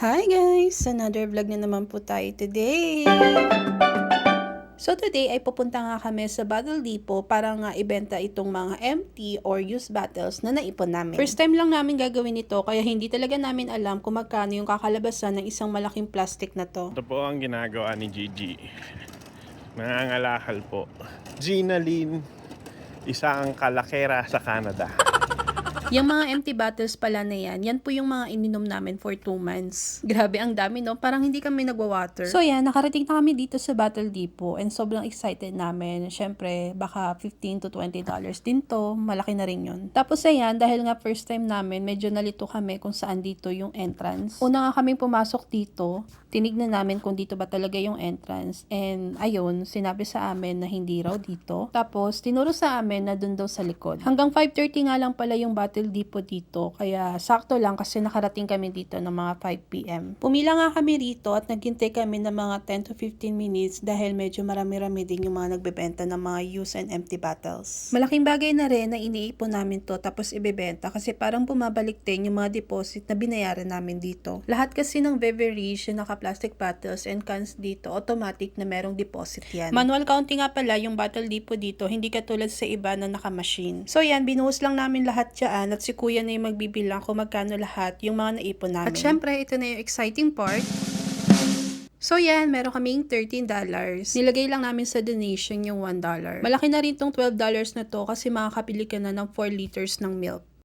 Hi guys! Another vlog na naman po tayo today. So today ay pupunta nga kami sa Battle Depot para nga ibenta itong mga empty or used bottles na naipon namin. First time lang namin gagawin ito kaya hindi talaga namin alam kung magkano yung kakalabasan ng isang malaking plastic na to. Ito po ang ginagawa ni Gigi. Nangangalakal po. Gina Lynn, isa ang kalakera sa Canada. Yung mga empty bottles pala na yan po yung mga ininom namin for 2 months. Grabe, ang dami no? Parang hindi kami nagwa-water. So yan, nakarating na kami dito sa Battle Depot and sobrang excited namin. Syempre, baka $15 to $20 din to. Malaki na rin yun. Tapos ayan, dahil nga first time namin, medyo nalito kami kung saan dito yung entrance. Una nga kaming pumasok dito, tinignan namin kung dito ba talaga yung entrance. And ayun, sinabi sa amin na hindi raw dito. Tapos, tinuro sa amin na dun daw sa likod. Hanggang 5:30 nga lang pala yung Battle Depot dito. Kaya sakto lang kasi nakarating kami dito ng mga 5 PM. Pumila nga kami rito at naghintay kami ng mga 10 to 15 minutes dahil medyo marami-rami din yung mga nagbebenta ng mga used and empty bottles. Malaking bagay na rin na iniipon namin to tapos ibebenta kasi parang bumabalik din yung mga deposit na binayaran namin dito. Lahat kasi ng beverage yung naka-plastic bottles and cans dito, automatic na merong deposit yan. Manual counting nga pala yung Battle Depot dito, hindi katulad sa iba na naka-machine. So yan, binuhos lang namin lahat dyan at si kuya na yung magbibilang kung magkano lahat yung mga naipon namin. At syempre, ito na yung exciting part. So yan, meron kaming $13. Nilagay lang namin sa donation yung $1. Malaki na rin tong $12 na to kasi makakapili ka na ng 4 liters ng milk.